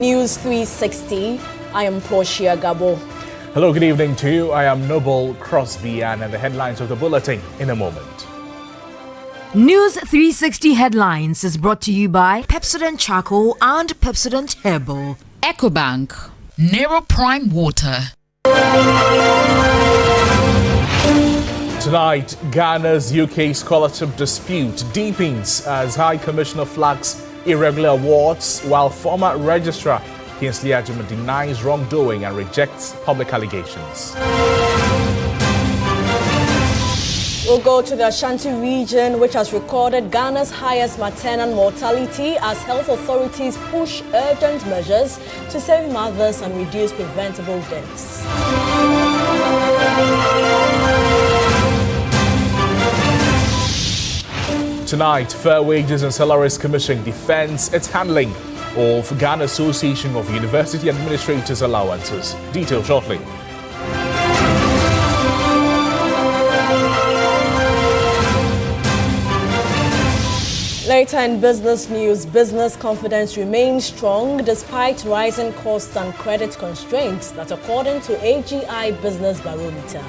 News 360, I am Portia Gabo. Hello, good evening to you. I am Noble Crosby and the headlines of the bulletin in a moment. News 360 Headlines is brought to you by Pepsodent Charcoal and Pepsodent Herbal. EcoBank, Nero Prime Water. Tonight, Ghana's UK scholarship dispute deepens as High Commissioner flags irregular awards, while former Registrar Kingsley Ajuma denies wrongdoing and rejects public allegations. We'll go to the Ashanti region, which has recorded Ghana's highest maternal mortality as health authorities push urgent measures to save mothers and reduce preventable deaths. Tonight, Fair Wages and Salaries Commission defends its handling of Ghana Association of University Administrators allowances. Details shortly. Later in business news, business confidence remains strong despite rising costs and credit constraints. That's according to AGI Business Barometer.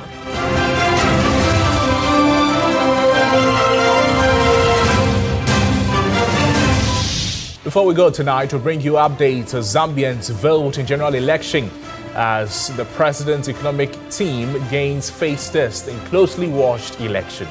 Before we go tonight, we'll bring you updates as Zambians vote in general election as the president's economic team gains face test in closely watched election.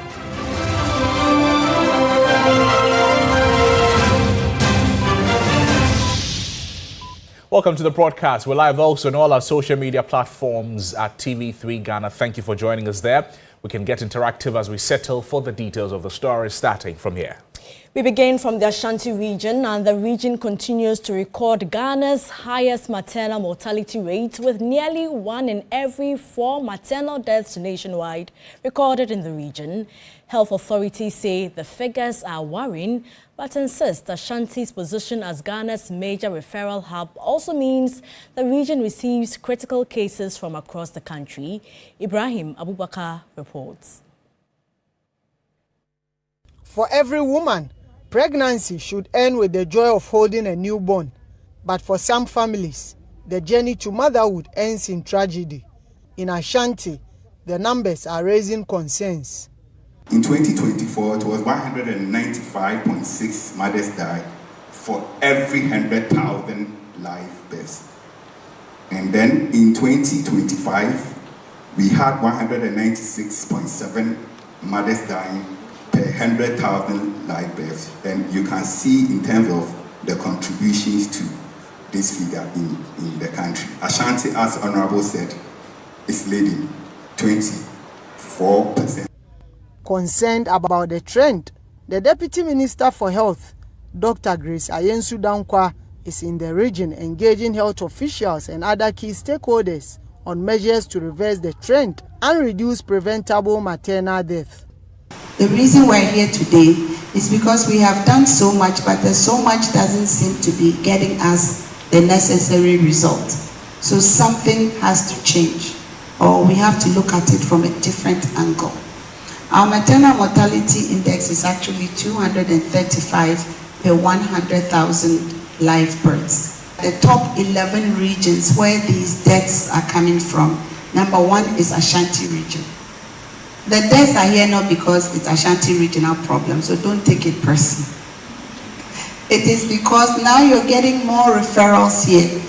Welcome to the broadcast. We're live also on all our social media platforms at TV3 Ghana. Thank you for joining us there. We can get interactive as we settle for the details of the story starting from here. We begin from the Ashanti region, and the region continues to record Ghana's highest maternal mortality rate, with nearly 1 in every 4 maternal deaths nationwide recorded in the region. Health authorities say the figures are worrying, but insist Ashanti's position as Ghana's major referral hub also means the region receives critical cases from across the country. Ibrahim Abubakar reports. For every woman, pregnancy should end with the joy of holding a newborn. But for some families, the journey to motherhood ends in tragedy. In Ashanti, the numbers are raising concerns. In 2024, it was 195.6 mothers died for every 100,000 live births. And then in 2025, we had 196.7 mothers dying per 100,000 live births. And you can see in terms of the contributions to this figure in the country. Ashanti, as Honorable said, is leading 24%. Concerned about the trend, the Deputy Minister for Health, Dr. Grace Ayensu Dankwa, is in the region engaging health officials and other key stakeholders on measures to reverse the trend and reduce preventable maternal death. The reason we're here today is because we have done so much, but the so much doesn't seem to be getting us the necessary result. So something has to change, or we have to look at it from a different angle. Our maternal mortality index is actually 235 per 100,000 live births. The top 11 regions where these deaths are coming from, number 1 is Ashanti region. The deaths are here not because it's Ashanti regional problem, so don't take it personal. It is because now you're getting more referrals here.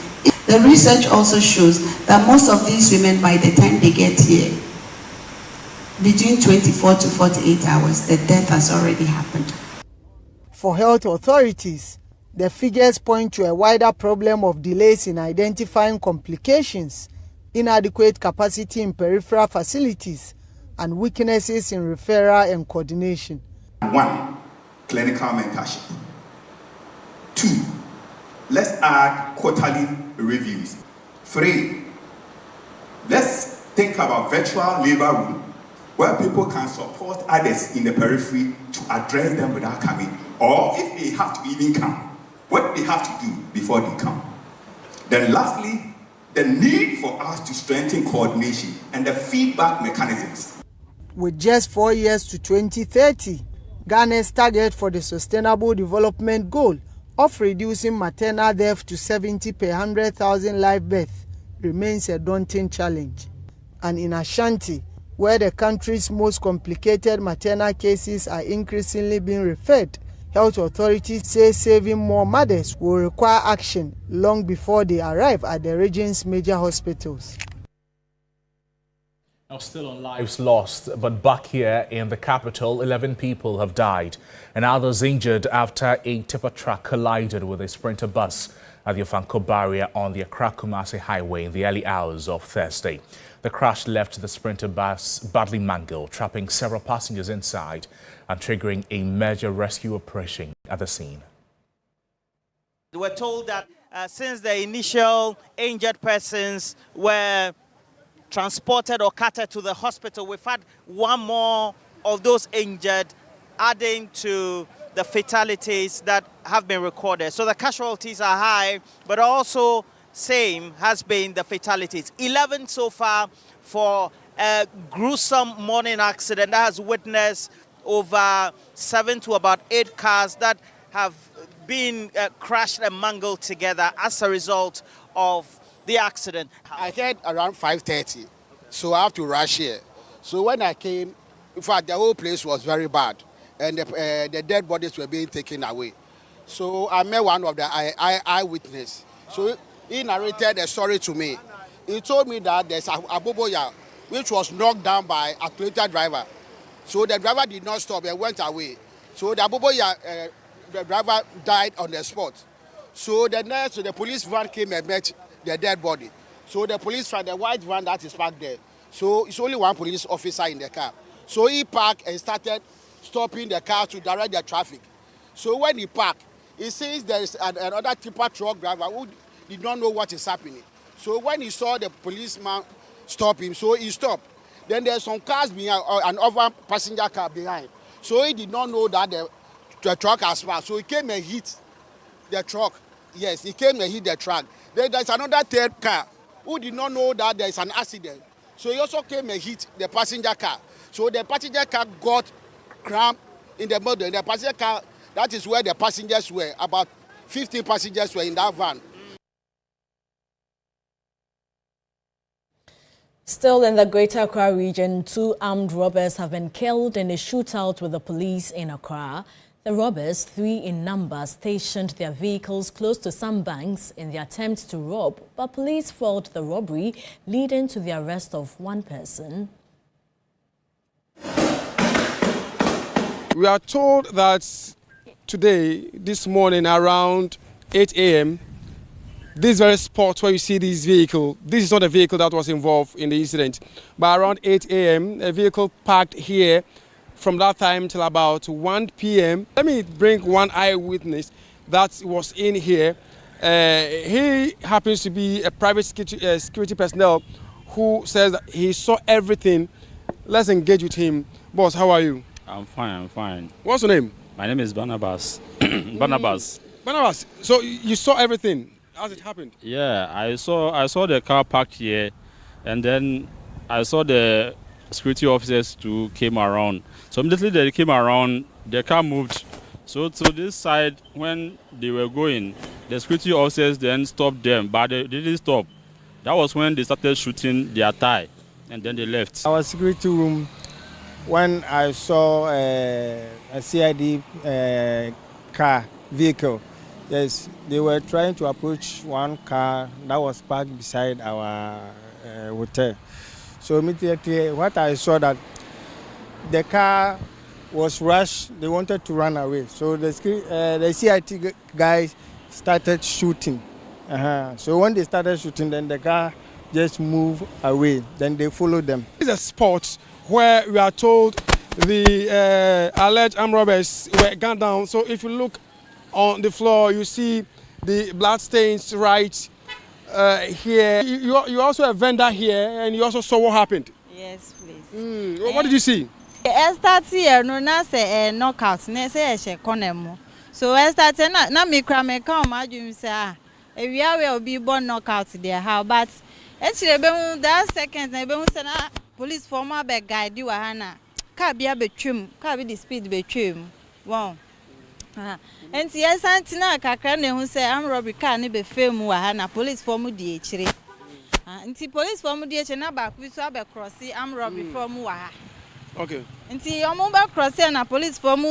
The research also shows that most of these women, by the time they get here, between 24 to 48 hours, the death has already happened. For health authorities, the figures point to a wider problem of delays in identifying complications, inadequate capacity in peripheral facilities, and weaknesses in referral and coordination. 1, clinical mentorship. 2, let's add quarterly reviews. 3, let's think about virtual labor room where people can support others in the periphery to address them without coming. Or if they have to even come, what they have to do before they come. Then lastly, the need for us to strengthen coordination and the feedback mechanisms. With just 4 years to 2030, Ghana's target for the Sustainable Development Goal of reducing maternal death to 70 per 100,000 live births remains a daunting challenge. And in Ashanti, where the country's most complicated maternal cases are increasingly being referred, health authorities say saving more mothers will require action long before they arrive at the region's major hospitals. Now, still on lives lost, but back here in the capital, 11 people have died and others injured after a tipper truck collided with a Sprinter bus at the Ofanko barrier on the Accra-Kumasi highway in the early hours of Thursday. The crash left the Sprinter bus badly mangled, trapping several passengers inside and triggering a major rescue operation at the scene. We were told that since the initial injured persons were transported or carted to the hospital, we've had one more of those injured, adding to the fatalities that have been recorded. So the casualties are high, but also same has been the fatalities. 11 so far for a gruesome morning accident that has witnessed over 7 to about 8 cars that have been crashed and mangled together as a result of the accident. I heard around 5:30, so I have to rush here. So when I came, in fact, the whole place was very bad, and the dead bodies were being taken away. So I met one of the eyewitness. So he narrated a story to me. He told me that there's a boboya which was knocked down by a Toyota driver. So the driver did not stop and went away. So the boboya, the driver died on the spot. So the police van came and met the dead body. So the police van, the white van that is parked there. So it's only one police officer in the car. So he parked and started stopping the car to direct the traffic. So when he parked, he sees there is another tipper truck driver who did not know what is happening. So when he saw the policeman stop him, so he stopped. Then there's some cars behind, an other passenger car behind. So he did not know that the truck has passed. So he came and hit the truck. Yes, he came and hit the truck. Then there's another third car who did not know that there is an accident. So he also came and hit the passenger car. So the passenger car got cramped in the middle. The passenger car, that is where the passengers were. About 15 passengers were in that van. Still in the Greater Accra region, 2 armed robbers have been killed in a shootout with the police in Accra. The robbers, 3 in number, stationed their vehicles close to some banks in the attempt to rob, but police foiled the robbery, leading to the arrest of 1 person. We are told that today, this morning, around 8 a.m., this very spot where you see this vehicle, this is not a vehicle that was involved in the incident, but around 8 a.m., a vehicle parked here from that time till about 1 p.m. Let me bring one eyewitness that was in here. He happens to be a private security personnel who says that he saw everything. Let's engage with him. Boss, how are you? I'm fine. What's your name? My name is Barnabas. Barnabas. Barnabas, so you saw everything as it happened? Yeah, I saw the car parked here, and then I saw the security officers too came around. So immediately they came around, the car moved. So to this side, when they were going, the security officers then stopped them, but they didn't stop. That was when they started shooting their tie, and then they left. Our security room, when I saw a CID car vehicle, yes, they were trying to approach one car that was parked beside our hotel. So immediately, what I saw that the car was rushed. They wanted to run away. So the CIT guys started shooting. So when they started shooting, then the car just moved away. Then they followed them. It's a spot where we are told the alleged armed robbers were gunned down. So if you look on the floor, you see the blood stains right here. You also a vendor here, and you also saw what happened. Yes, please. What did you see? I start here, no, na say knockout, na say she corner. So I start na me cry me come, I do say we will be born knockout there. How but actually that second na be say na police former be guide you hana. Ka bia betwem, ka be the speed betwem. Wow. Enti yes antina kakra ne hu say am robbery car ne be fam wa ha na police form di echire. Nti police form di echire na ba ku so abe cross am robbery form wa ha. Okay. Nti omo ba cross na police form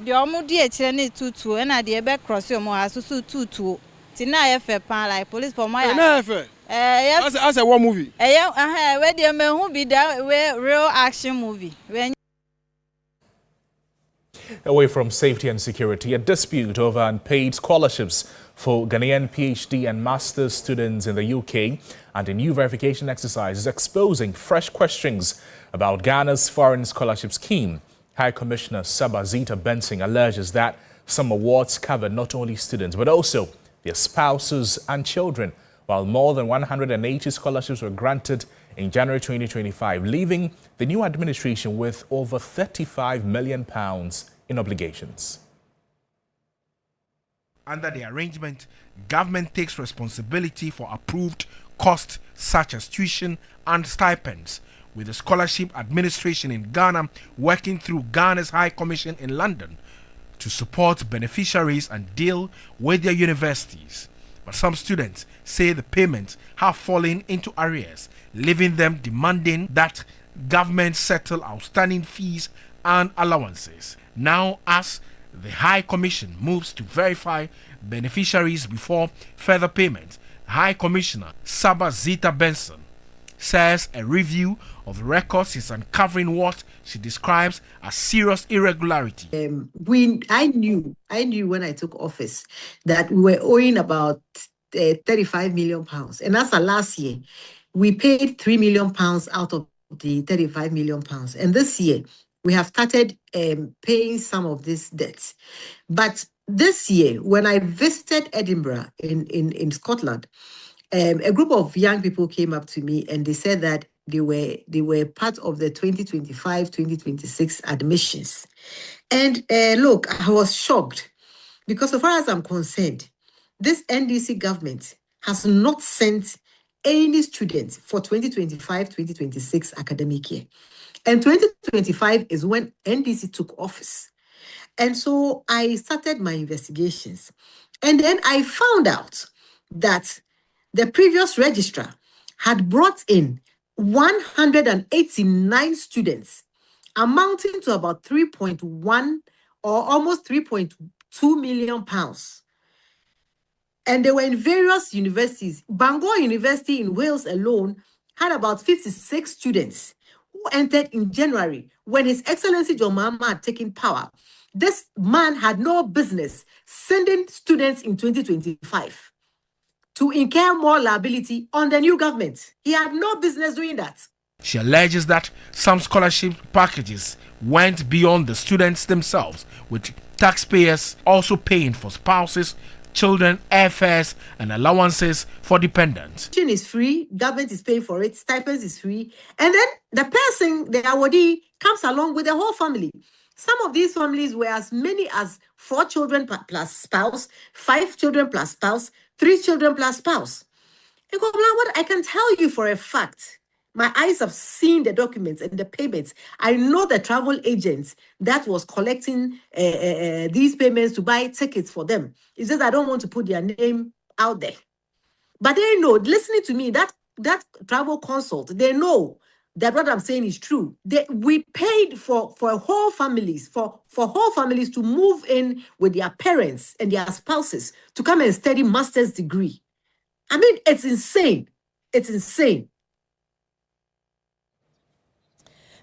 di omo di echire ne tutu na de be cross omo ha so tutu. Ti na ye fe pan like police form ya. Na fe. Yes. As a war movie. We dey me hu be that real action movie. Away from safety and security, a dispute over unpaid scholarships for Ghanaian PhD and master's students in the UK and a new verification exercise is exposing fresh questions about Ghana's foreign scholarship scheme. High Commissioner Zita Benson alleges that some awards cover not only students but also their spouses and children, while more than 180 scholarships were granted in January 2025, leaving the new administration with over £35 million in obligations. Under the arrangement, government takes responsibility for approved costs such as tuition and stipends, with the Scholarship Administration in Ghana working through Ghana's High Commission in London to support beneficiaries and deal with their universities. But some students say the payments have fallen into arrears, leaving them demanding that government settle outstanding fees and allowances. Now, as the High Commission moves to verify beneficiaries before further payment, High Commissioner Zita Benson says a review of the records is uncovering what she describes as serious irregularity. I knew when I took office that we were owing about £35 million. And as of last year, we paid £3 million out of the £35 million. And this year, we have started paying some of these debts. But this year, when I visited Edinburgh in Scotland, a group of young people came up to me and they said that they were part of the 2025-2026 admissions. And look, I was shocked because as far as I'm concerned, this NDC government has not sent any students for 2025-2026 academic year. And 2025 is when NDC took office. And so I started my investigations. And then I found out that the previous registrar had brought in 189 students, amounting to about 3.1 or almost 3.2 million pounds. And they were in various universities. Bangor University in Wales alone had about 56 students who entered in January when His Excellency John Mahama had taken power. This man had no business sending students in 2025 to incur more liability on the new government. He had no business doing that. She alleges that some scholarship packages went beyond the students themselves, with taxpayers also paying for spouses, children, airfares, and allowances for dependents. Tuition is free, government is paying for it, stipends is free, and then the person, the awardee, comes along with the whole family. Some of these families were as many as 4 children plus spouse, 5 children plus spouse, 3 children plus spouse. And what I can tell you for a fact, my eyes have seen the documents and the payments. I know the travel agents that was collecting these payments to buy tickets for them. It's just I don't want to put their name out there. But they know, listening to me, that travel consult, they know that what I'm saying is true. We paid for whole families, for whole families to move in with their parents and their spouses to come and study master's degree. I mean, it's insane. It's insane.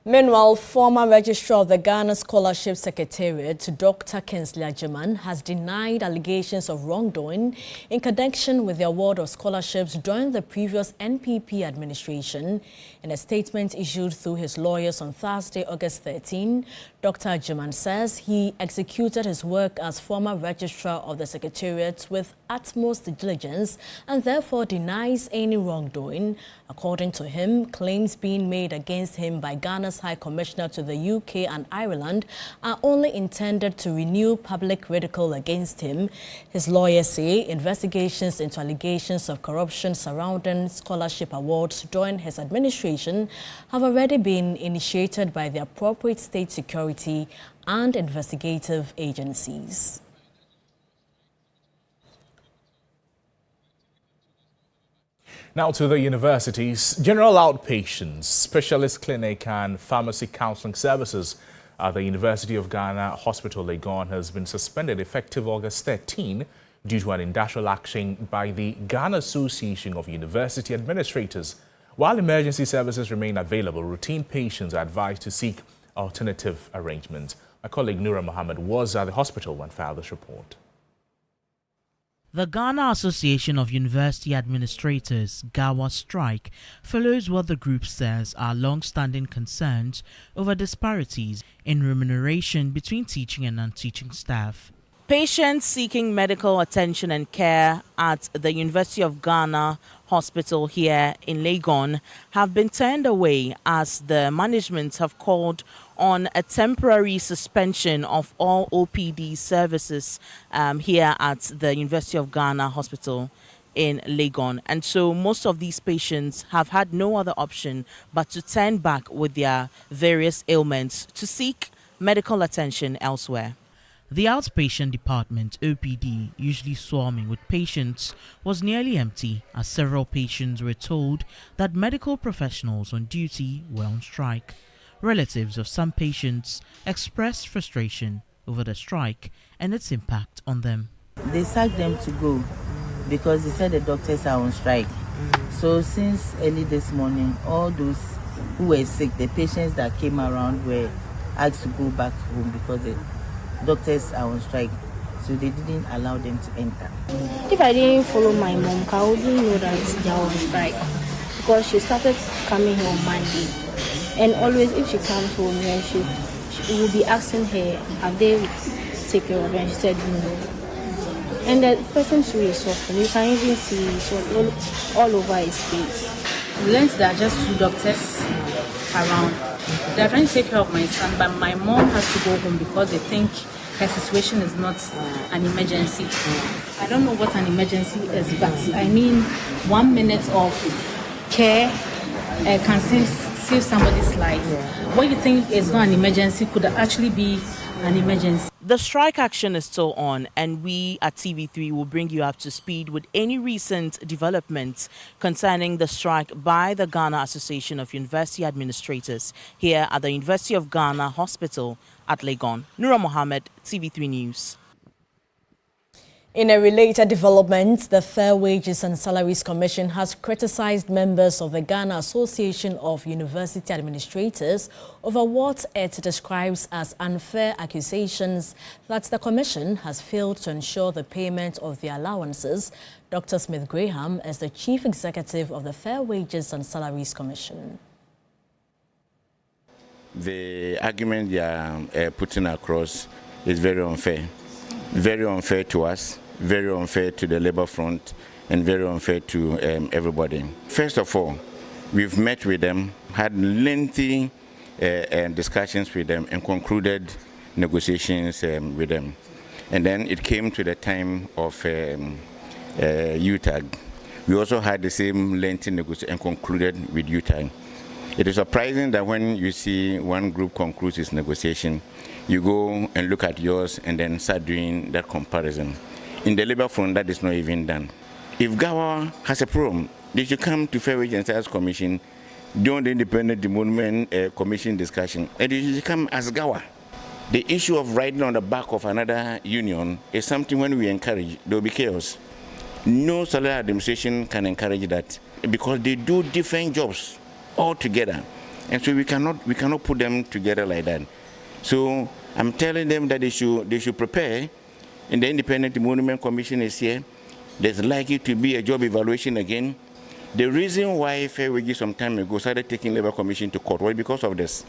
Meanwhile, former registrar of the Ghana Scholarship Secretariat, Dr. Kingsley Agyeman, has denied allegations of wrongdoing in connection with the award of scholarships during the previous NPP administration. In a statement issued through his lawyers on Thursday, August 13, Dr. Agyeman says he executed his work as former registrar of the Secretariat with utmost diligence and therefore denies any wrongdoing. According to him, claims being made against him by Ghana's Ghana's High Commissioner to the UK and Ireland are only intended to renew public ridicule against him. His lawyers say investigations into allegations of corruption surrounding scholarship awards during his administration have already been initiated by the appropriate state security and investigative agencies. Now to the universities. General outpatients, specialist clinic and pharmacy counseling services at the University of Ghana Hospital Legon has been suspended effective August 13 due to an industrial action by the Ghana Association of University Administrators. While emergency services remain available, routine patients are advised to seek alternative arrangements. My colleague Noura Mohammed was at the hospital and filed this report. The Ghana Association of University Administrators, GAWA strike, follows what the group says are long-standing concerns over disparities in remuneration between teaching and non-teaching staff. Patients seeking medical attention and care at the University of Ghana Hospital here in Legon have been turned away as the management have called on a temporary suspension of all OPD services here at the University of Ghana Hospital in Legon. And so most of these patients have had no other option but to turn back with their various ailments to seek medical attention elsewhere. The outpatient department, OPD, usually swarming with patients, was nearly empty as several patients were told that medical professionals on duty were on strike. Relatives of some patients expressed frustration over the strike and its impact on them. They sacked them to go because they said the doctors are on strike. So since early this morning, all those who were sick, the patients that came around were asked to go back home because the doctors are on strike. So they didn't allow them to enter. If I didn't follow my mom, I wouldn't know that they are on strike because she started coming here on Monday. And always, if she comes home here, she will be asking her, have they taken care of her? And she said, no. And the person too is suffering. You can even see it all over his face. We learned there are just 2 doctors around. They are trying to take care of my son, but my mom has to go home because they think her situation is not an emergency. I don't know what an emergency is, but I mean 1 minute of care can save somebody's life. What you think is not an emergency could actually be an emergency. The strike action is still on, and we at TV3 will bring you up to speed with any recent developments concerning the strike by the Ghana Association of University Administrators here at the University of Ghana Hospital at Legon. Noura Mohammed, TV3 News. In a related development, the Fair Wages and Salaries Commission has criticized members of the Ghana Association of University Administrators over what it describes as unfair accusations that the commission has failed to ensure the payment of their allowances. Dr. Smith Graham is the Chief Executive of the Fair Wages and Salaries Commission. The argument they are putting across is very unfair to us, very unfair to the labor front, and very unfair to everybody. First of all, we've met with them, had lengthy discussions with them, and concluded negotiations with them. And then it came to the time of UTAG. We also had the same lengthy negotiation and concluded with UTAG. It is surprising that when you see one group concludes its negotiation, you go and look at yours and then start doing that comparison. In the labor front, that is not even done. If GAWA has a problem, they should come to Fair Wage and Salaries Commission during the Independent Development Commission discussion, and they should come as GAWA. The issue of riding on the back of another union is something when we encourage, there will be chaos. No salary administration can encourage that because they do different jobs all together, and so we cannot put them together like that. So I'm telling them that they should prepare, and the Independent Development Commission is here. There's likely to be a job evaluation again. The reason why Fair Wages some time ago started taking Labour Commission to court was because of this.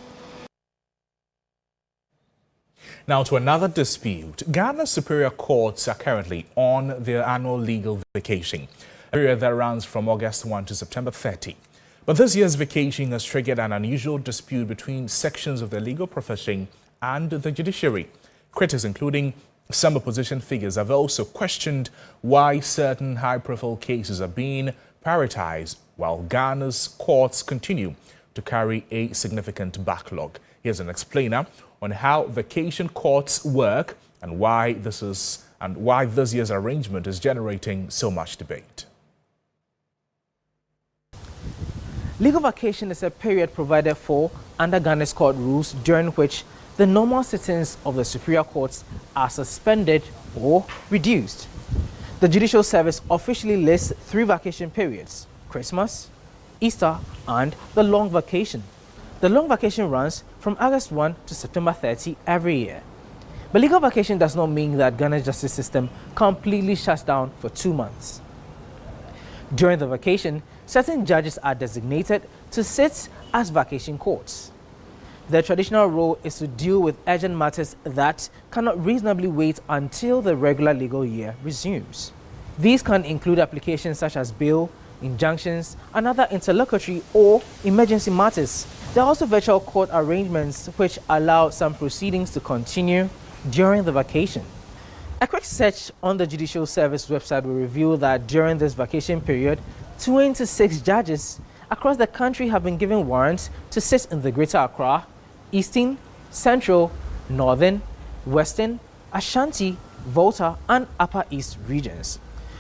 Now to another dispute. Ghana's superior courts are currently on their annual legal vacation, a period that runs from August 1 to September 30. But this year's vacation has triggered an unusual dispute between sections of the legal profession and the judiciary. Critics, including some opposition figures, have also questioned why certain high-profile cases are being prioritized while Ghana's courts continue to carry a significant backlog. Here's an explainer on how vacation courts work and why this year's arrangement is generating so much debate. Legal vacation is a period provided for under Ghana's court rules during which the normal sittings of the superior courts are suspended or reduced. The Judicial Service officially lists 3 vacation periods: Christmas, Easter, and the long vacation. The long vacation runs from August 1 to September 30 every year. But legal vacation does not mean that Ghana's justice system completely shuts down for 2 months. During the vacation, certain judges are designated to sit as vacation courts. Their traditional role is to deal with urgent matters that cannot reasonably wait until the regular legal year resumes. These can include applications such as bail, injunctions, and other interlocutory or emergency matters. There are also virtual court arrangements which allow some proceedings to continue during the vacation. A quick search on the Judicial Service website will reveal that during this vacation period, 26 judges across the country have been given warrants to sit in the Greater Accra, Eastern, Central, Northern, Western, Ashanti, Volta, and Upper East regions.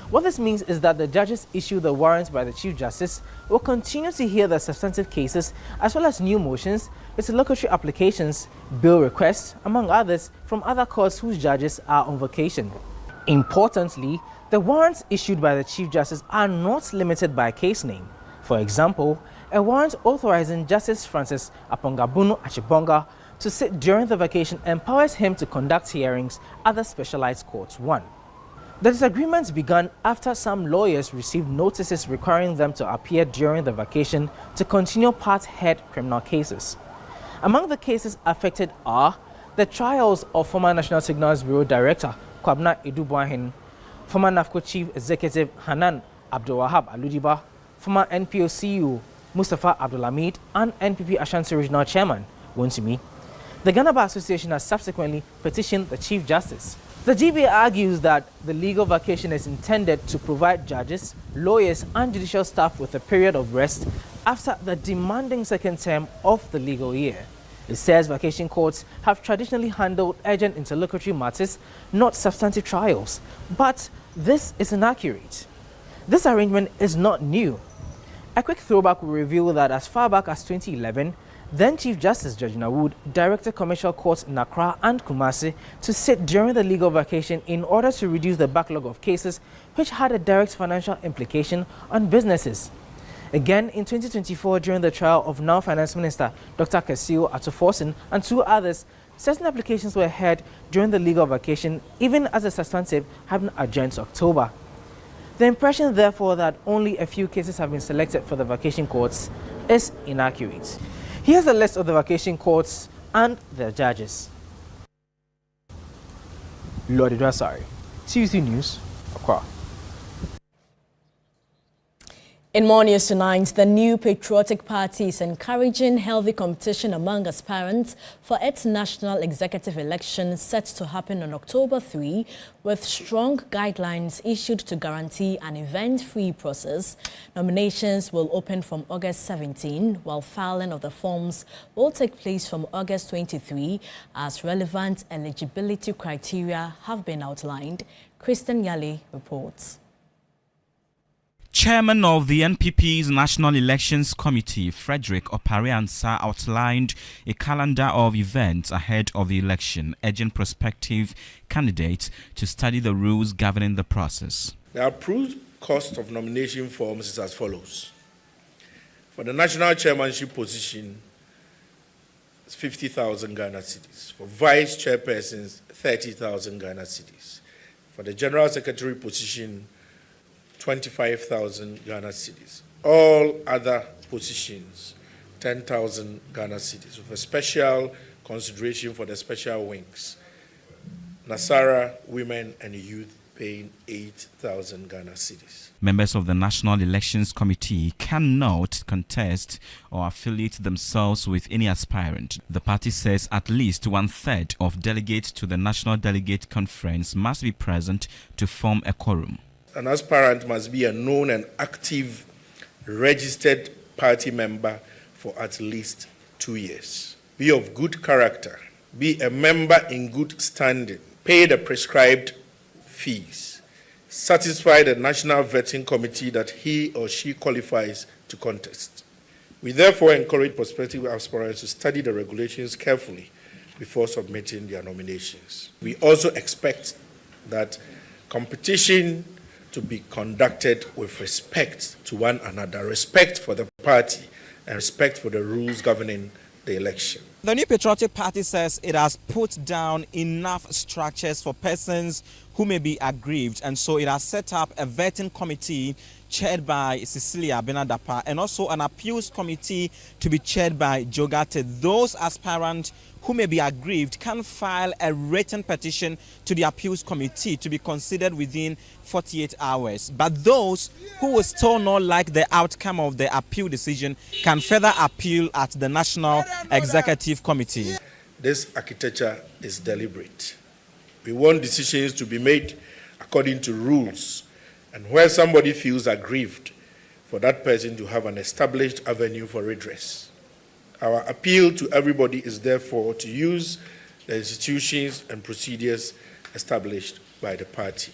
What this means is that the judges issued the warrants by the Chief Justice will continue to hear the substantive cases as well as new motions, interlocutory applications, bail requests, among others, from other courts whose judges are on vacation. Importantly, the warrants issued by the Chief Justice are not limited by case name. For example, a warrant authorizing Justice Francis Apongabunu Achibonga to sit during the vacation empowers him to conduct hearings at the Specialized Courts 1. The disagreements began after some lawyers received notices requiring them to appear during the vacation to continue part-head criminal cases. Among the cases affected are the trials of former National Signals Bureau Director Kwabna Edubuahin, former NAFCO Chief Executive Hanan Abdulwahab Aludiba, former NPO CEO Mustafa Abdulhamid, and NPP Ashanti Regional Chairman Wonsumi. The Ghana Bar Association has subsequently petitioned the Chief Justice. The GBA argues that the legal vacation is intended to provide judges, lawyers, and judicial staff with a period of rest after the demanding second term of the legal year. It says vacation courts have traditionally handled urgent interlocutory matters, not substantive trials. But this is inaccurate. This arrangement is not new. A quick throwback will reveal that as far back as 2011, then Chief Justice Georgina Wood directed commercial courts in Accra and Kumasi to sit during the legal vacation in order to reduce the backlog of cases which had a direct financial implication on businesses. Again, in 2024, during the trial of now Finance Minister Dr. Kesio Atuforsen and 2 others, certain applications were heard during the legal vacation, even as the substantive had been adjourned to October. The impression, therefore, that only a few cases have been selected for the vacation courts is inaccurate. Here's a list of the vacation courts and their judges. Lord Idwasari, TVC News, Accra. In more news tonight, the new Patriotic Party is encouraging healthy competition among aspirants for its national executive election set to happen on October 3, with strong guidelines issued to guarantee an event-free process. Nominations will open from August 17, while filing of the forms will take place from August 23, as relevant eligibility criteria have been outlined. Christian Yali reports. Chairman of the NPP's National Elections Committee, Frederick Opariansa, outlined a calendar of events ahead of the election, urging prospective candidates to study the rules governing the process. The approved cost of nomination forms is as follows. For the national chairmanship position, it's 50,000 Ghana cedis. For vice chairpersons, 30,000 Ghana cedis. For the general secretary position, 25,000 Ghana cedis. All other positions, 10,000 Ghana cedis, with a special consideration for the special wings, Nasara, women and youth paying 8,000 Ghana cedis. Members of the National Elections Committee cannot contest or affiliate themselves with any aspirant. The party says at least 1/3 of delegates to the National Delegate Conference must be present to form a quorum. An aspirant must be a known and active registered party member for at least 2 years, be of good character, be a member in good standing, pay the prescribed fees, satisfy the National Vetting Committee that he or she qualifies to contest. We therefore encourage prospective aspirants to study the regulations carefully before submitting their nominations. We also expect that competition to be conducted with respect to one another, respect for the party, and respect for the rules governing the election. The New Patriotic Party says it has put down enough structures for persons who may be aggrieved, and so it has set up a vetting committee chaired by Cecilia Benadapa and also an appeals committee to be chaired by Jogate. Those aspirants who may be aggrieved can file a written petition to the appeals committee to be considered within 48 hours. But those who will still not like the outcome of the appeal decision can further appeal at the National Executive Committee. This architecture is deliberate. We want decisions to be made according to rules, and where somebody feels aggrieved, for that person to have an established avenue for redress. Our appeal to everybody is therefore to use the institutions and procedures established by the party.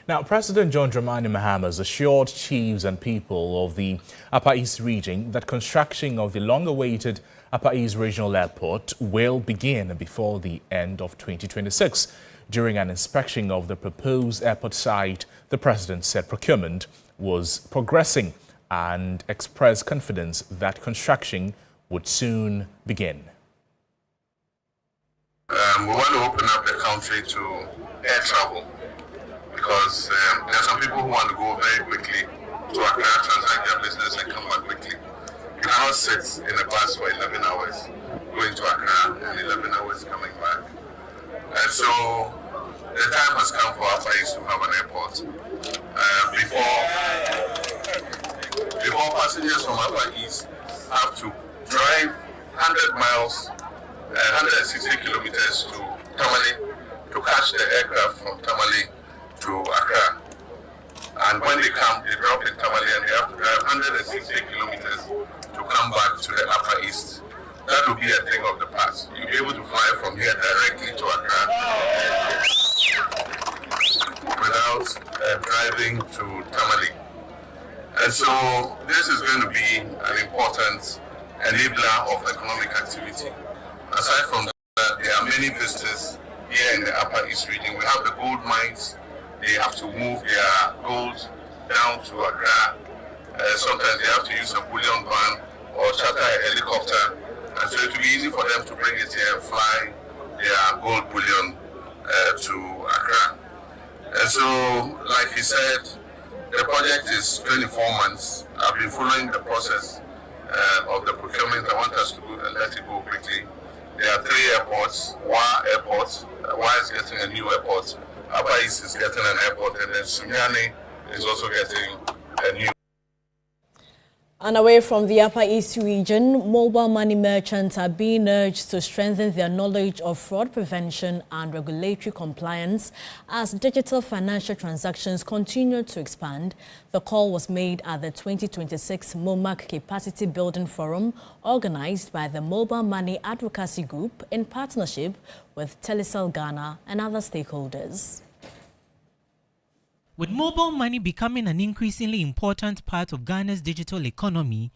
Now, President John Dramani Mahama has assured chiefs and people of the Upper East region that construction of the long-awaited Upper East Regional Airport will begin before the end of 2026. During an inspection of the proposed airport site, the president said procurement was progressing and expressed confidence that construction would soon begin. We want to open up the country to air travel because there are some people who want to go very quickly to Accra, transact their business and come back quickly. You cannot sit in a bus for 11 hours going to Accra and 11 hours coming back. And so the time has come for Upper East to have an airport. Before passengers from Upper East have to drive 100 miles, 160 kilometers to Tamale to catch the aircraft from Tamale to Accra. And when they come, they drop in Tamale and they have to drive 160 kilometers to come back to the Upper East. That would be a thing of the past. You'll be able to fly from here directly to Accra without driving to Tamale. And so this is going to be an important enabler of economic activity. Aside from that, there are many visitors here in the Upper East region. We have the gold mines. They have to move their gold down to Accra. Sometimes they have to use a bullion van or charter a helicopter. And so it will be easy for them to bring it here and fly their gold bullion to Accra. And so, like he said, the project is 24 months. I've been following the process of the procurement. I want us to let it go quickly. There are 3 airports. Wa Airport, Wa is getting a new airport. Upper East is getting an airport, and then Sunyani is also getting a new. And away from the Upper East region, mobile money merchants are being urged to strengthen their knowledge of fraud prevention and regulatory compliance as digital financial transactions continue to expand. The call was made at the 2026 MOMAC Capacity Building Forum organized by the Mobile Money Advocacy Group in partnership with Telecel Ghana and other stakeholders. With mobile money becoming an increasingly important part of Ghana's digital economy,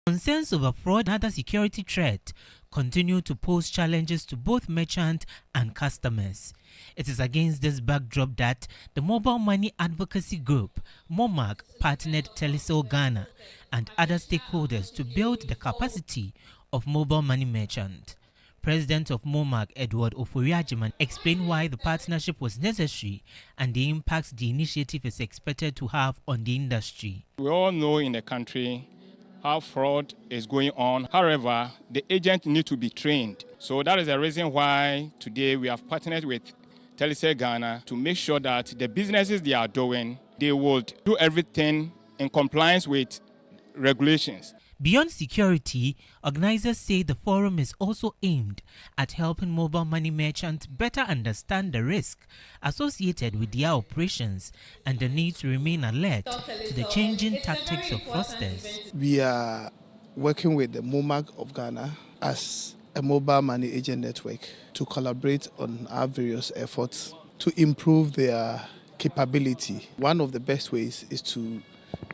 concerns over fraud and other security threats continue to pose challenges to both merchants and customers. It is against this backdrop that the Mobile Money Advocacy Group, MOMAG, partnered Telecel Ghana and other stakeholders to build the capacity of mobile money merchants. President of MOMAG, Edward Oforiajiman, explained why the partnership was necessary and the impact the initiative is expected to have on the industry. We all know in the country how fraud is going on. However, the agents need to be trained. So that is the reason why today we have partnered with Telecel Ghana to make sure that the businesses they are doing, they would do everything in compliance with regulations. Beyond security, organizers say the forum is also aimed at helping mobile money merchants better understand the risk associated with their operations and the need to remain alert to the changing tactics of fraudsters. We are working with the MOMAG of Ghana as a mobile money agent network to collaborate on our various efforts to improve their capability. One of the best ways is to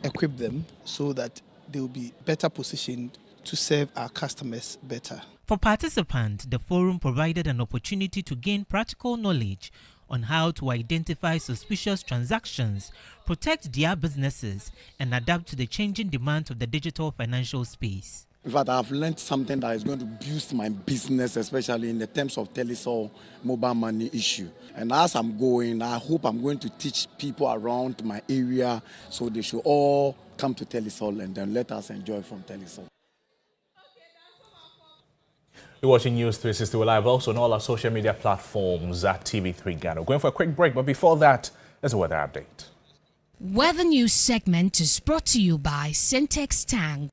equip them so that they will be better positioned to serve our customers better. For participants, the forum provided an opportunity to gain practical knowledge on how to identify suspicious transactions, protect their businesses, and adapt to the changing demands of the digital financial space. In fact, I've learned something that is going to boost my business, especially in the terms of Telecel mobile money issue. And as I'm going, I hope I'm going to teach people around my area so they should all come to Telecel and then let us enjoy from Telecel. You're watching News 360 live also on all our social media platforms at TV3 Ghana. Going for a quick break, but before that, there's a weather update. Weather News segment is brought to you by Syntex Tank.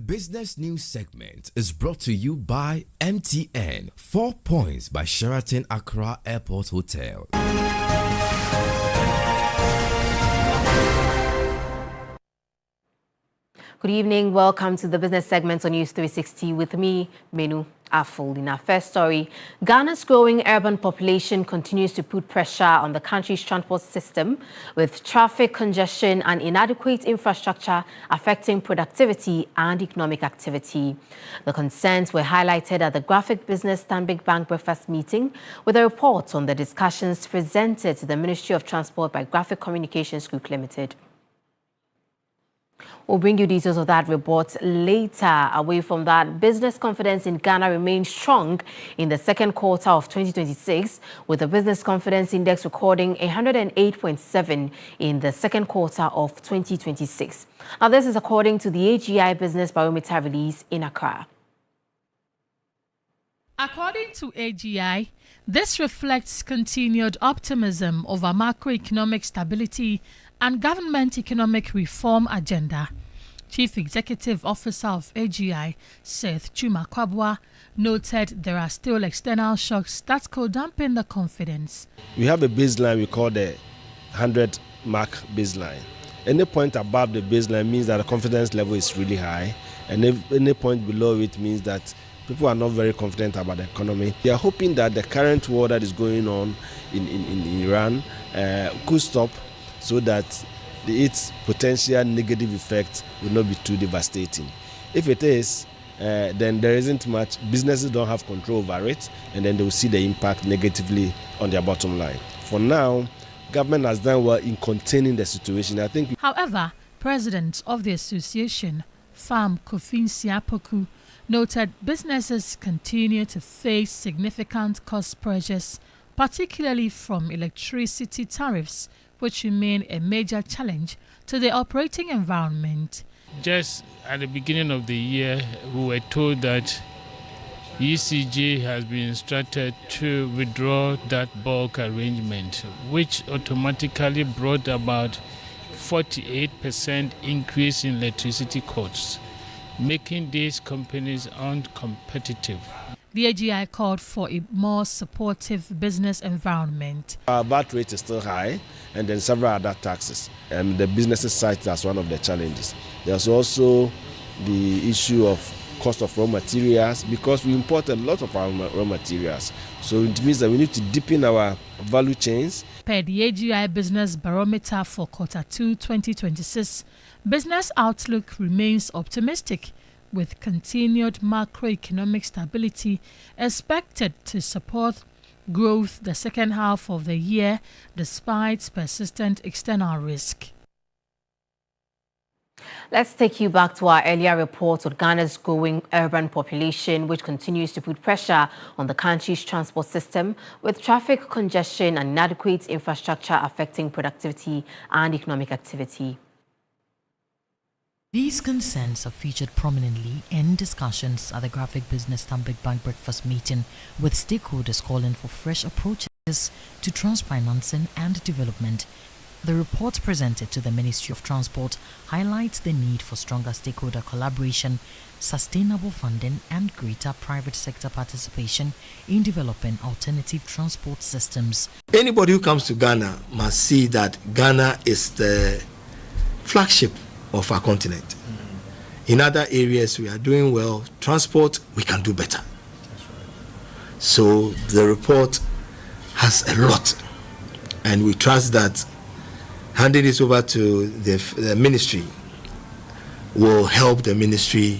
business news segment is brought to you by MTN. 4 Points by Sheraton Accra Airport Hotel. Good evening. Welcome to the business segment on News 360 with me, Menu Aful. In our first story, Ghana's growing urban population continues to put pressure on the country's transport system, with traffic congestion and inadequate infrastructure affecting productivity and economic activity. The concerns were highlighted at the Graphic Business Stanbic Bank breakfast meeting, with a report on the discussions presented to the Ministry of Transport by Graphic Communications Group Limited. We'll bring you details of that report later. Away from that, business confidence in Ghana remains strong in the second quarter of 2026, with the Business Confidence Index recording 108.7 in the second quarter of 2026. Now, this is according to the AGI Business Barometer release in Accra. According to AGI, this reflects continued optimism over macroeconomic stability and government economic reform agenda. Chief Executive Officer of AGI, Seth Chuma Kwabwa, noted there are still external shocks that could dampen the confidence. We have a baseline we call the 100 mark baseline. Any point above the baseline means that the confidence level is really high, and any point below it means that people are not very confident about the economy. They are hoping that the current war that is going on in Iran could stop, so that its potential negative effect will not be too devastating. If it is, then there isn't much. Businesses don't have control over it, and then they will see the impact negatively on their bottom line. For now, government has done well in containing the situation. I think. However, President of the association, Farm Kofin Siapoku, noted businesses continue to face significant cost pressures, particularly from electricity tariffs, which remain a major challenge to the operating environment. Just at the beginning of the year, we were told that ECG has been instructed to withdraw that bulk arrangement, which automatically brought about 48% increase in electricity costs, making these companies uncompetitive. The AGI called for a more supportive business environment. Our VAT rate is still high, and then several other taxes. The businesses cite that's one of the challenges. There's also the issue of cost of raw materials, because we import a lot of our raw materials. So it means that we need to deepen our value chains. Per the AGI Business Barometer for Q2 2026, business outlook remains optimistic, with continued macroeconomic stability expected to support growth the second half of the year despite persistent external risk. Let's take you back to our earlier report on Ghana's growing urban population, which continues to put pressure on the country's transport system, with traffic congestion and inadequate infrastructure affecting productivity and economic activity. These concerns have featured prominently in discussions at the Graphic Business Stanbic Bank breakfast meeting, with stakeholders calling for fresh approaches to trust financing and development. The report presented to the Ministry of Transport highlights the need for stronger stakeholder collaboration, sustainable funding, and greater private sector participation in developing alternative transport systems. Anybody who comes to Ghana must see that Ghana is the flagship of our continent. In other areas we are doing well. Transport, we can do better. So the report has a lot, and we trust that handing this over to the ministry will help the ministry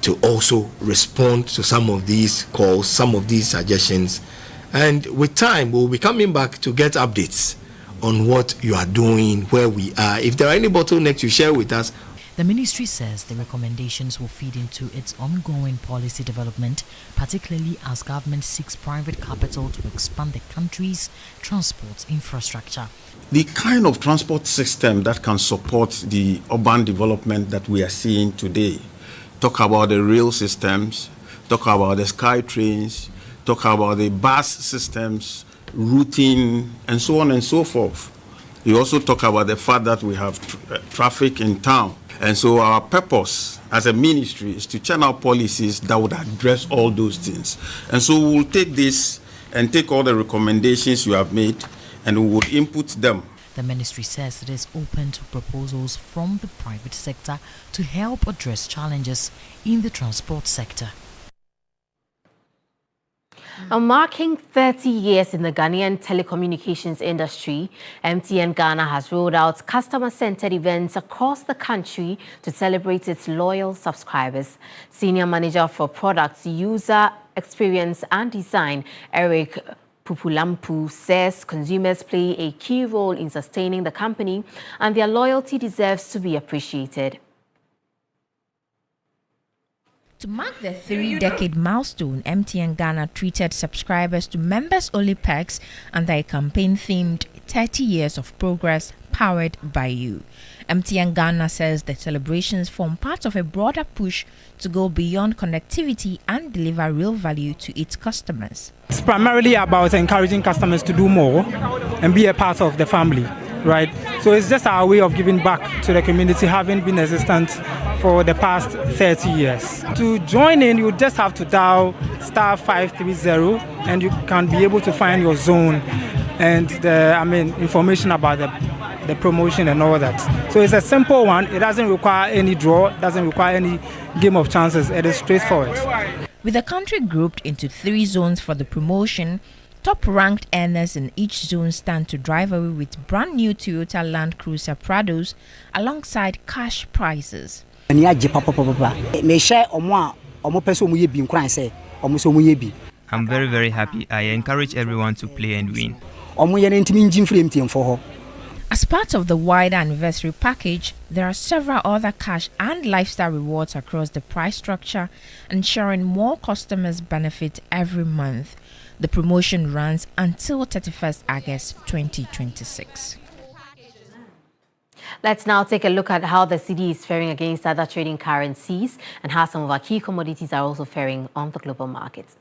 to also respond to some of these calls, some of these suggestions, and with time we'll be coming back to get updates on what you are doing, where we are. If there are any bottlenecks, you share with us. The ministry says the recommendations will feed into its ongoing policy development, particularly as government seeks private capital to expand the country's transport infrastructure. The kind of transport system that can support the urban development that we are seeing today. Talk about the rail systems, talk about the sky trains, talk about the bus systems, routing, and so on and so forth. You also talk about the fact that we have traffic in town. And so our purpose as a ministry is to channel policies that would address all those things. And so we will take this and take all the recommendations you have made and we would input them. The ministry says it is open to proposals from the private sector to help address challenges in the transport sector. Marking 30 years in the Ghanaian telecommunications industry, MTN Ghana has rolled out customer-centered events across the country to celebrate its loyal subscribers. Senior Manager for Products, User Experience and Design, Eric Pupulampu, says consumers play a key role in sustaining the company and their loyalty deserves to be appreciated. To mark the 3-decade milestone, MTN Ghana treated subscribers to members-only perks under a campaign themed 30 Years of Progress Powered by You. MTN Ghana says the celebrations form part of a broader push to go beyond connectivity and deliver real value to its customers. It's primarily about encouraging customers to do more and be a part of the family, right? So it's just our way of giving back to the community, having been existent for the past 30 years. To join in, you just have to dial *530 and you can be able to find your zone and information about the promotion and all that. So it's a simple one. It doesn't require any draw, doesn't require any game of chances. It is straightforward. With the country grouped into 3 zones for the promotion, top-ranked earners in each zone stand to drive away with brand new Toyota Land Cruiser Prados alongside cash prizes. I'm very, very happy. I encourage everyone to play and win. As part of the wider anniversary package, there are several other cash and lifestyle rewards across the price structure, ensuring more customers benefit every month. The promotion runs until 31st August 2026. Let's now take a look at how the cedi is faring against other trading currencies and how some of our key commodities are also faring on the global markets.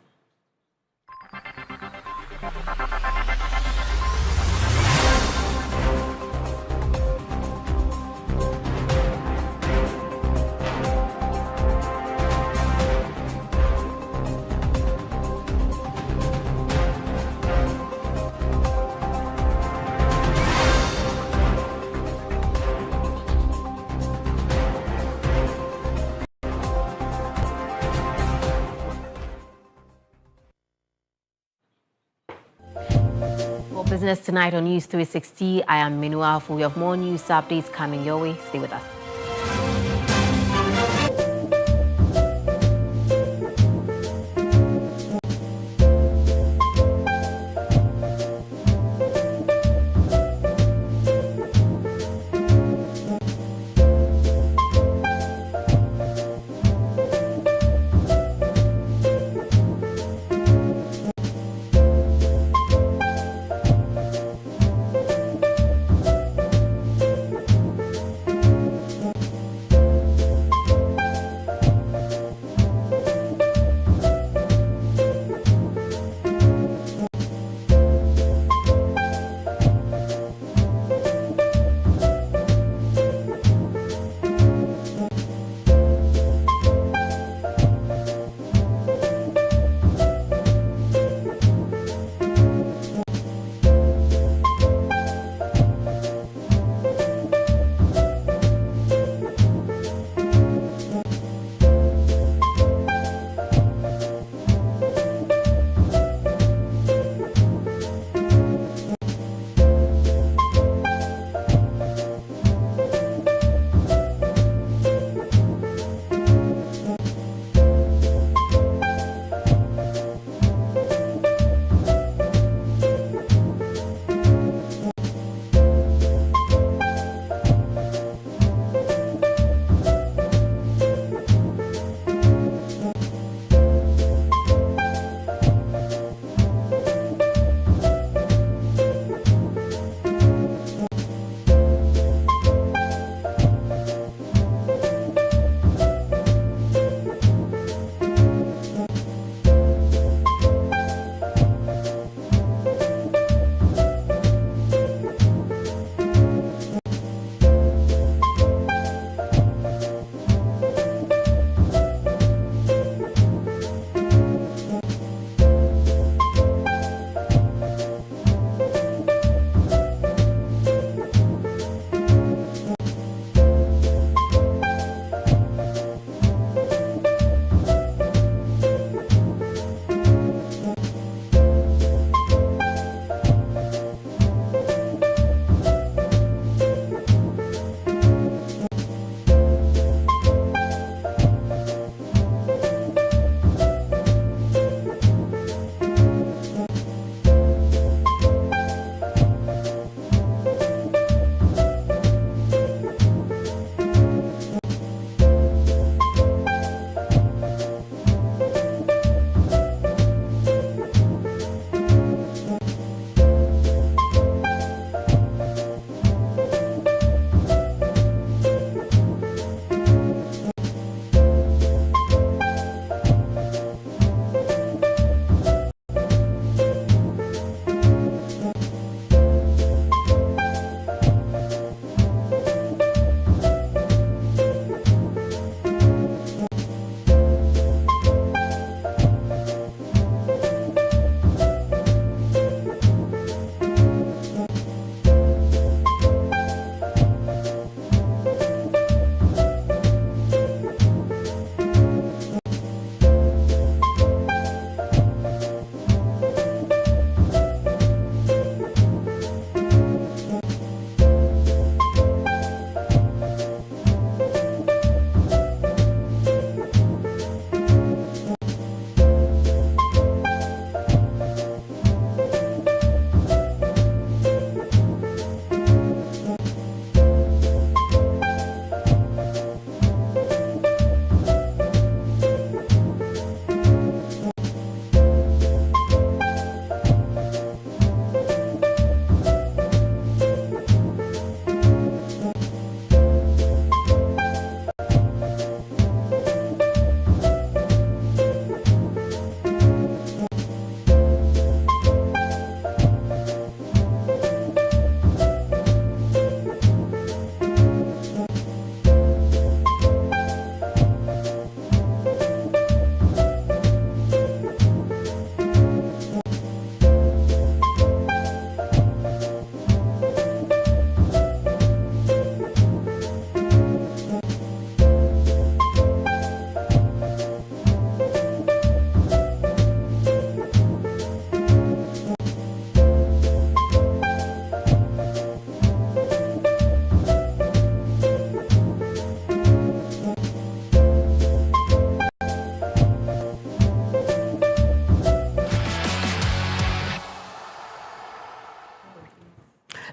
Business tonight on News 360. I am Minua. We have more news updates coming your way. Stay with us.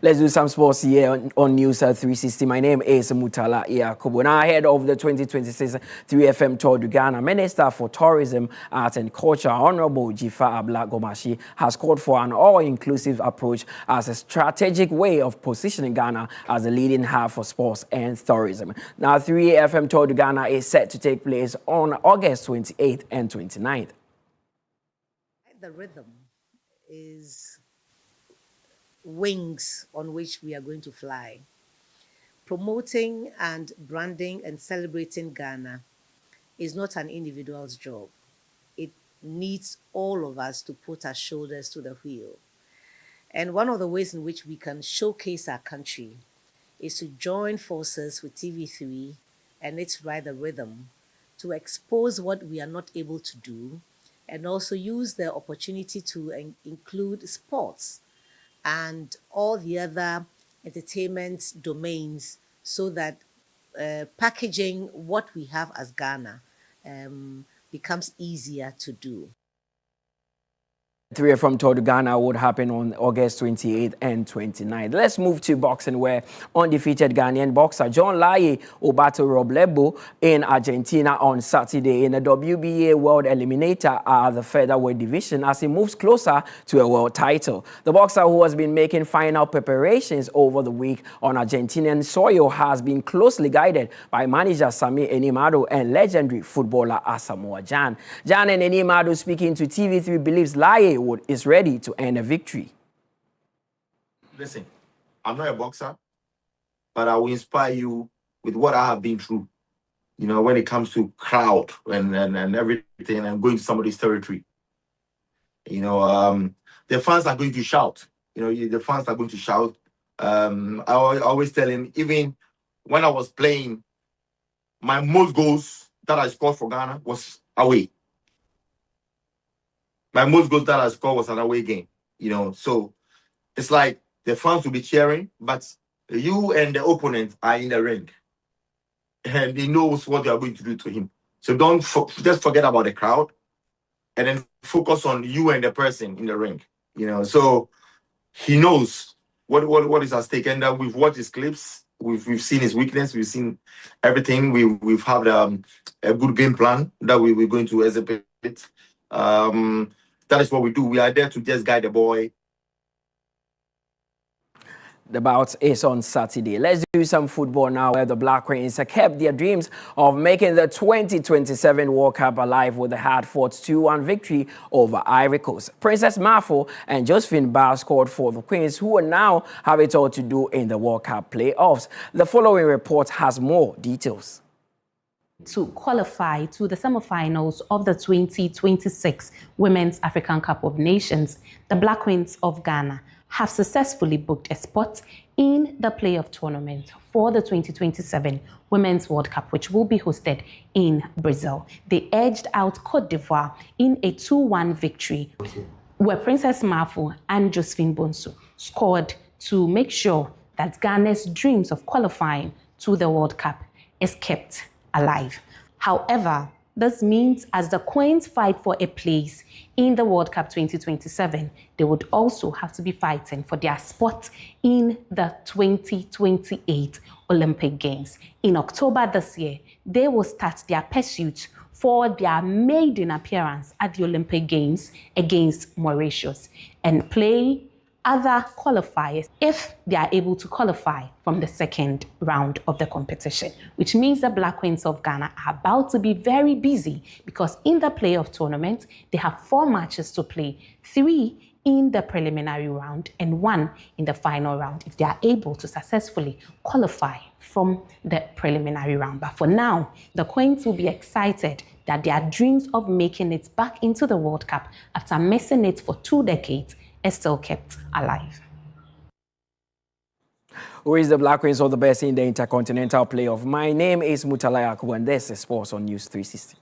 Let's do some sports here on News 360. My name is Mutala Yakubu. Now, ahead of the 2026 3FM Tour de Ghana, Minister for Tourism, Art and Culture, Honorable Jifa Abla Gomashi, has called for an all-inclusive approach as a strategic way of positioning Ghana as a leading hub for sports and tourism. Now, 3FM Tour de Ghana is set to take place on August 28th and 29th. The rhythm is wings on which we are going to fly. Promoting and branding and celebrating Ghana is not an individual's job. It needs all of us to put our shoulders to the wheel. And one of the ways in which we can showcase our country is to join forces with TV3 and its Ride the Rhythm to expose what we are not able to do, and also use the opportunity to include sports and all the other entertainment domains, so that packaging what we have as Ghana becomes easier to do. 3FM Tour de Ghana would happen on August 28th and 29th. Let's move to boxing, where undefeated Ghanaian boxer John Laye Obato Roblebo in Argentina on Saturday in the WBA World Eliminator at the featherweight division as he moves closer to a world title. The boxer, who has been making final preparations over the week on Argentinian soil, has been closely guided by manager Sami Enimado and legendary footballer Asamoah Gyan. Gyan and Enimado, speaking to TV3, believes Laye is ready to earn a victory. Listen, I'm not a boxer, but I will inspire you with what I have been through. You know, when it comes to crowd and everything, and going to somebody's territory. You know, the fans are going to shout. You know, the fans are going to shout. I always tell him, even when I was playing, my most goals that I scored for Ghana was away. My most goals that I scored was an away game, you know. So it's like the fans will be cheering, but you and the opponent are in the ring, and he knows what they are going to do to him. So don't just forget about the crowd, and then focus on you and the person in the ring, you know. So he knows what is at stake, and we've watched his clips. We've seen his weakness. We've seen everything. We've had a good game plan that we're going to exhibit. That is what we do. We are there to just guide the boy. The bout is on Saturday. Let's do some football now, where the Black Queens kept their dreams of making the 2027 World Cup alive with a hard-fought 2-1 victory over Ivory Coast. Princess Mafo and Josephine Barr scored for the Queens, who will now have it all to do in the World Cup playoffs. The following report has more details. To qualify to the semi-finals of the 2026 Women's African Cup of Nations, the Black Queens of Ghana have successfully booked a spot in the playoff tournament for the 2027 Women's World Cup, which will be hosted in Brazil. They edged out Cote d'Ivoire in a 2-1 victory, where Princess Mafo and Josephine Bonsu scored to make sure that Ghana's dreams of qualifying to the World Cup is kept alive. However, this means as the Queens fight for a place in the World Cup 2027, they would also have to be fighting for their spot in the 2028 Olympic Games. In October this year, they will start their pursuit for their maiden appearance at the Olympic Games against Mauritius and play other qualifiers if they are able to qualify from the second round of the competition, which means the Black Queens of Ghana are about to be very busy, because in the playoff tournament, they have 4 matches to play, 3 in the preliminary round and 1 in the final round, if they are able to successfully qualify from the preliminary round. But for now, the Queens will be excited that their dreams of making it back into the World Cup after missing it for 2 decades is still kept alive. Who is the Black Queens of the best in the Intercontinental Playoff? My name is Mutala Yakubu, and this is Sports on News 360.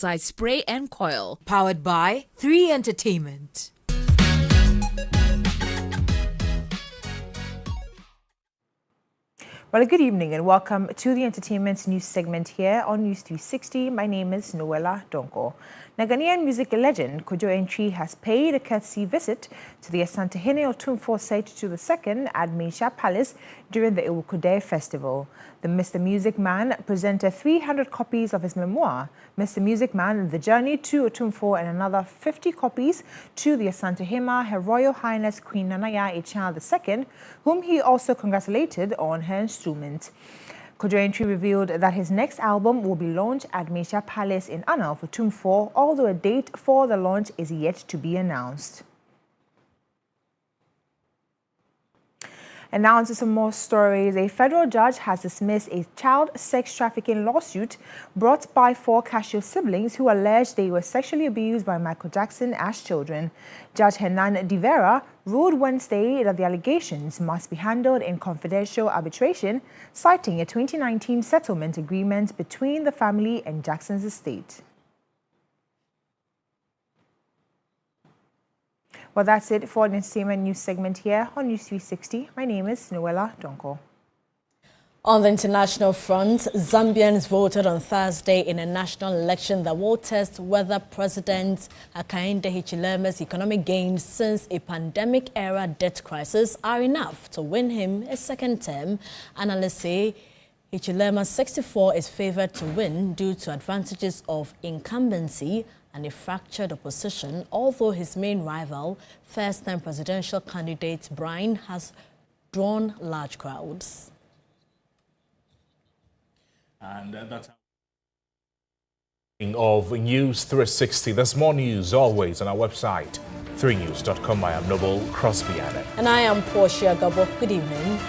Insecticide Spray and Coil. Powered by 3 Entertainment. Well, good evening and welcome to the Entertainment News segment here on News 360. My name is Noella Donko. Now, Ghanaian music legend Kojo Antwi has paid a courtesy visit to the Asantehene Otumfuo Seitu II at Meisha Palace during the Ewukude Festival. The Mr. Music Man presented 300 copies of his memoir, Mr. Music Man, The Journey to Otumfuo, and another 50 copies to the Asantehene Her Royal Highness Queen Nanaya Echan II, whom he also congratulated on her instrument. Kojo Antwi revealed that his next album will be launched at Meisha Palace in honor of Otumfuo, although a date for the launch is yet to be announced. And now onto some more stories. A federal judge has dismissed a child sex trafficking lawsuit brought by 4 Cashew siblings who alleged they were sexually abused by Michael Jackson as children. Judge Hernan de Vera ruled Wednesday that the allegations must be handled in confidential arbitration, citing a 2019 settlement agreement between the family and Jackson's estate. Well, that's it for the Entertainment News segment here on News 360. My name is Noella Donko. On the international front, Zambians voted on Thursday in a national election that will test whether President Hakainde Hichileme's economic gains since a pandemic-era debt crisis are enough to win him a second term. Analysts say Hichilema 64 is favored to win due to advantages of incumbency and a fractured opposition, although his main rival, first-time presidential candidate Brian, has drawn large crowds. And that's of News 360. There's more news always on our website, 3news.com. I am Noble Crosby. And I am Portia Gabo. Good evening.